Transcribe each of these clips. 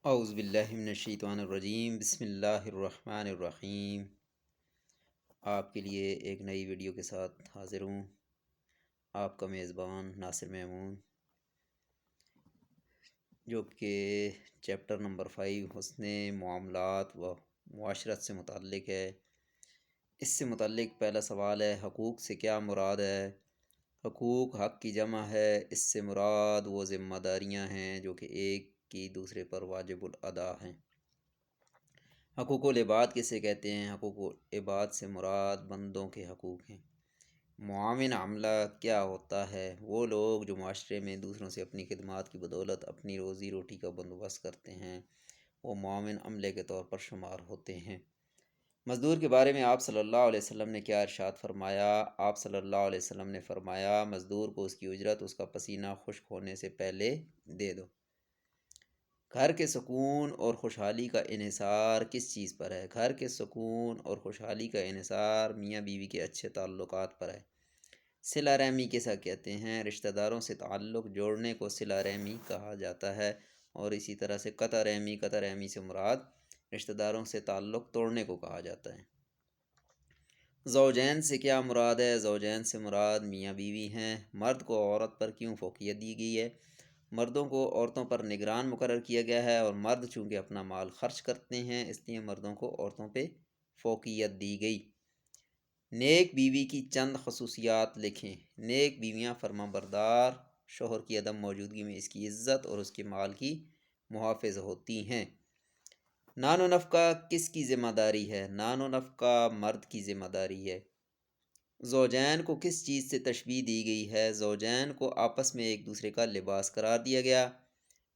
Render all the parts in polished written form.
اعوذ باللہ من الشیطان الرجیم، بسم اللہ الرحمن الرحیم۔ آپ کے لیے ایک نئی ویڈیو کے ساتھ حاضر ہوں۔ آپ کا میزبان ناصر محمود، جو کہ چیپٹر نمبر 5 حسن معاملات و معاشرت سے متعلق ہے۔ اس سے متعلق پہلا سوال ہے، حقوق سے کیا مراد ہے؟ حقوق حق کی جمع ہے۔ اس سے مراد وہ ذمہ داریاں ہیں جو کہ ایک کی دوسرے پر واجب الادا ہیں۔ حقوق العباد کسے کہتے ہیں؟ حقوق العباد سے مراد بندوں کے حقوق ہیں۔ معاون عملہ کیا ہوتا ہے؟ وہ لوگ جو معاشرے میں دوسروں سے اپنی خدمات کی بدولت اپنی روزی روٹی کا بندوبست کرتے ہیں، وہ معاون عملے کے طور پر شمار ہوتے ہیں۔ مزدور کے بارے میں آپ صلی اللہ علیہ وسلم نے کیا ارشاد فرمایا؟ آپ صلی اللہ علیہ وسلم نے فرمایا، مزدور کو اس کی اجرت اس کا پسینہ خشک ہونے سے پہلے دے دو۔ گھر کے سکون اور خوشحالی کا انحصار کس چیز پر ہے؟ گھر کے سکون اور خوشحالی کا انحصار میاں بیوی کے اچھے تعلقات پر ہے۔ صلہ رحمی کیسا کہتے ہیں؟ رشتہ داروں سے تعلق جوڑنے کو صلہ رحمی کہا جاتا ہے، اور اسی طرح سے قطع رحمی سے مراد رشتہ داروں سے تعلق توڑنے کو کہا جاتا ہے۔ زوجین سے کیا مراد ہے؟ زوجین سے مراد میاں بیوی ہیں۔ مرد کو عورت پر کیوں فوقیت دی گئی ہے؟ مردوں کو عورتوں پر نگران مقرر کیا گیا ہے، اور مرد چونکہ اپنا مال خرچ کرتے ہیں اس لیے مردوں کو عورتوں پہ فوقیت دی گئی۔ نیک بیوی کی چند خصوصیات لکھیں۔ نیک بیویاں فرما بردار، شوہر کی عدم موجودگی میں اس کی عزت اور اس کے مال کی محافظ ہوتی ہیں۔ نان و نفقہ کس کی ذمہ داری ہے؟ نان و نفقہ مرد کی ذمہ داری ہے۔ زوجین کو کس چیز سے تشبیہ دی گئی ہے؟ زوجین کو آپس میں ایک دوسرے کا لباس قرار دیا گیا۔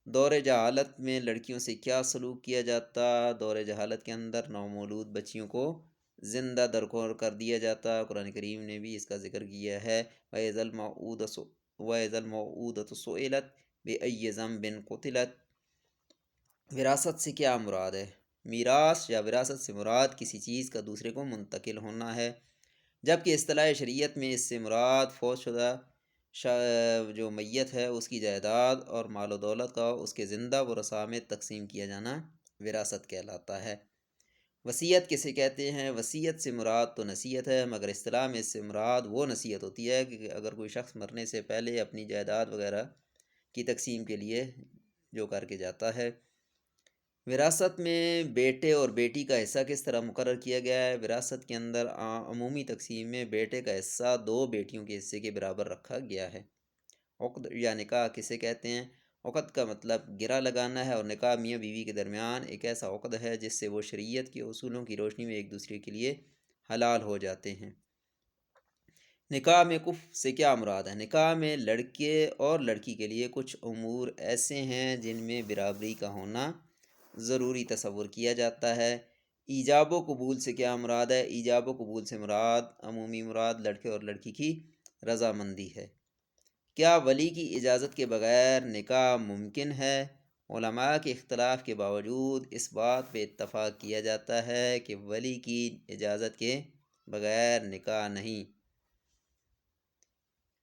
دور جہالت میں لڑکیوں سے کیا سلوک کیا جاتا؟ دور جہالت کے اندر نومولود بچیوں کو زندہ درکور کر دیا جاتا۔ قرآن کریم نے بھی اس کا ذکر کیا ہے، وَإِذَا الْمَوْءُودَةُ سُئِلَتْ بِأَيِّ ذَنبٍ قُتِلَتْ۔ وراثت سے کیا مراد ہے؟ میراث یا وراثت سے مراد کسی چیز کا دوسرے کو منتقل ہونا ہے، جبکہ اصطلاح شریعت میں اس سے مراد فوت شدہ جو میت ہے اس کی جائیداد اور مال و دولت کا اس کے زندہ ورثاء میں تقسیم کیا جانا وراثت کہلاتا ہے۔ وصیت کسے کہتے ہیں؟ وصیت سے مراد تو نصیحت ہے، مگر اصطلاح میں اس سے مراد وہ نصیحت ہوتی ہے کہ اگر کوئی شخص مرنے سے پہلے اپنی جائیداد وغیرہ کی تقسیم کے لیے جو کر کے جاتا ہے۔ وراثت میں بیٹے اور بیٹی کا حصہ کس طرح مقرر کیا گیا ہے؟ وراثت کے اندر عمومی تقسیم میں بیٹے کا حصہ 2 بیٹیوں کے حصے کے برابر رکھا گیا ہے۔ عقد یا نکاح کسے کہتے ہیں؟ عقد کا مطلب گرہ لگانا ہے، اور نکاح میاں بیوی کے درمیان ایک ایسا عقد ہے جس سے وہ شریعت کے اصولوں کی روشنی میں ایک دوسرے کے لیے حلال ہو جاتے ہیں۔ نکاح میں کفء سے کیا مراد ہے؟ نکاح میں لڑکے اور لڑکی کے لیے کچھ امور ایسے ہیں جن میں برابری کا ہونا ضروری تصور کیا جاتا ہے۔ ایجاب و قبول سے کیا مراد ہے؟ ایجاب و قبول سے مراد عمومی مراد لڑکے اور لڑکی کی رضامندی ہے۔ کیا ولی کی اجازت کے بغیر نکاح ممکن ہے؟ علماء کے اختلاف کے باوجود اس بات پہ اتفاق کیا جاتا ہے کہ ولی کی اجازت کے بغیر نکاح نہیں۔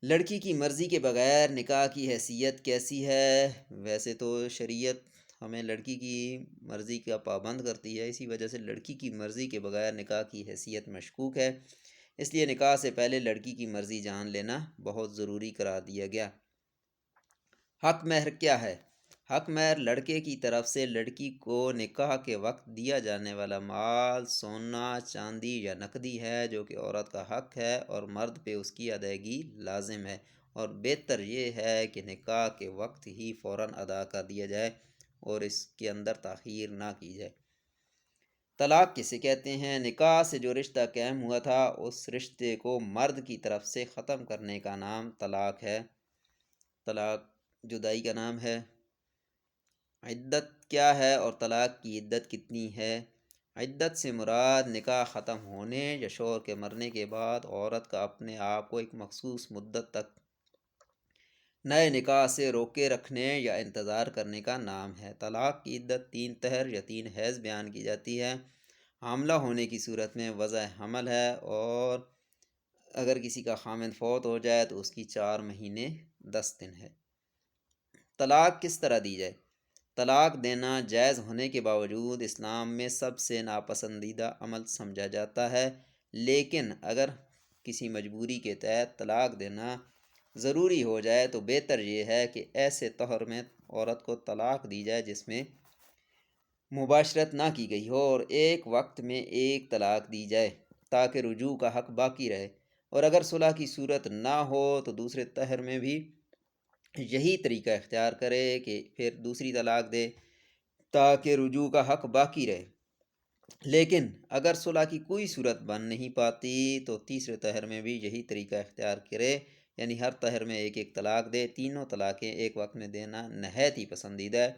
لڑکی کی مرضی کے بغیر نکاح کی حیثیت کیسی ہے؟ ویسے تو شریعت ہمیں لڑکی کی مرضی کا پابند کرتی ہے، اسی وجہ سے لڑکی کی مرضی کے بغیر نکاح کی حیثیت مشکوک ہے، اس لیے نکاح سے پہلے لڑکی کی مرضی جان لینا بہت ضروری قرار دیا گیا۔ حق مہر کیا ہے؟ حق مہر لڑکے کی طرف سے لڑکی کو نکاح کے وقت دیا جانے والا مال، سونا، چاندی یا نقدی ہے جو کہ عورت کا حق ہے اور مرد پہ اس کی ادائیگی لازم ہے، اور بہتر یہ ہے کہ نکاح کے وقت ہی فوراً ادا کر دیا جائے اور اس کے اندر تاخیر نہ کی جائے۔ طلاق کسے کہتے ہیں؟ نکاح سے جو رشتہ قائم ہوا تھا اس رشتے کو مرد کی طرف سے ختم کرنے کا نام طلاق ہے۔ طلاق جدائی کا نام ہے۔ عدت کیا ہے اور طلاق کی عدت کتنی ہے؟ عدت سے مراد نکاح ختم ہونے یا شوہر کے مرنے کے بعد عورت کا اپنے آپ کو ایک مخصوص مدت تک نئے نکاح سے روکے رکھنے یا انتظار کرنے کا نام ہے۔ طلاق کی عدت 3 طہر یا 3 حیض بیان کی جاتی ہے۔ حاملہ ہونے کی صورت میں وضع حمل ہے، اور اگر کسی کا خامند فوت ہو جائے تو اس کی 4 مہینے 10 دن ہے۔ طلاق کس طرح دی جائے؟ طلاق دینا جائز ہونے کے باوجود اسلام میں سب سے ناپسندیدہ عمل سمجھا جاتا ہے، لیکن اگر کسی مجبوری کے تحت طلاق دینا ضروری ہو جائے تو بہتر یہ ہے کہ ایسے طہر میں عورت کو طلاق دی جائے جس میں مباشرت نہ کی گئی ہو، اور ایک وقت میں ایک طلاق دی جائے تاکہ رجوع کا حق باقی رہے، اور اگر صلح کی صورت نہ ہو تو دوسرے طہر میں بھی یہی طریقہ اختیار کرے کہ پھر دوسری طلاق دے تاکہ رجوع کا حق باقی رہے۔ لیکن اگر صلح کی کوئی صورت بن نہیں پاتی تو تیسرے طہر میں بھی یہی طریقہ اختیار کرے، یعنی ہر طہر میں ایک ایک طلاق دے۔ تینوں طلاقیں ایک وقت میں دینا نہایت ہی پسندیدہ ہے،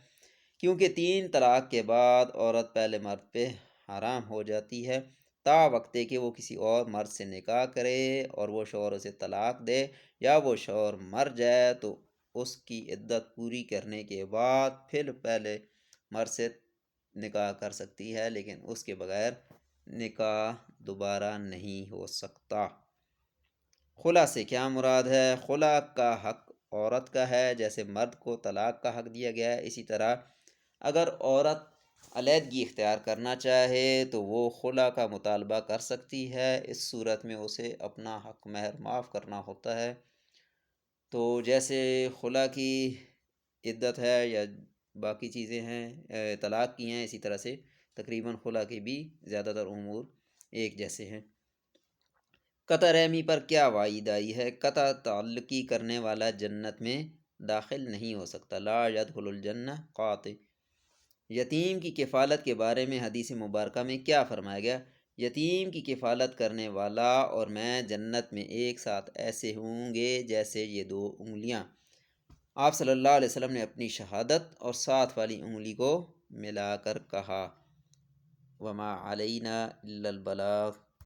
کیونکہ 3 طلاق کے بعد عورت پہلے مرد پہ حرام ہو جاتی ہے تا وقت کہ وہ کسی اور مرد سے نکاح کرے اور وہ شوہر اسے طلاق دے یا وہ شوہر مر جائے تو اس کی عدت پوری کرنے کے بعد پھر پہلے مرد سے نکاح کر سکتی ہے، لیکن اس کے بغیر نکاح دوبارہ نہیں ہو سکتا۔ خلا سے کیا مراد ہے؟ خلا کا حق عورت کا ہے، جیسے مرد کو طلاق کا حق دیا گیا ہے، اسی طرح اگر عورت علیحدگی اختیار کرنا چاہے تو وہ خلا کا مطالبہ کر سکتی ہے۔ اس صورت میں اسے اپنا حق مہر معاف کرنا ہوتا ہے۔ تو جیسے خلا کی عدت ہے یا باقی چیزیں ہیں طلاق کی ہیں، اسی طرح سے تقریباً خلا کے بھی زیادہ تر امور ایک جیسے ہیں۔ قطع رحمی پر کیا وعید آئی ہے؟ قطع تعلقی کرنے والا جنت میں داخل نہیں ہو سکتا۔ لا يدخل الجنہ قاطع۔ یتیم کی کفالت کے بارے میں حدیث مبارکہ میں کیا فرمایا گیا؟ یتیم کی کفالت کرنے والا اور میں جنت میں ایک ساتھ ایسے ہوں گے جیسے یہ 2 انگلیاں۔ آپ صلی اللہ علیہ وسلم نے اپنی شہادت اور ساتھ والی انگلی کو ملا کر کہا، وما علینا الا البلاغ۔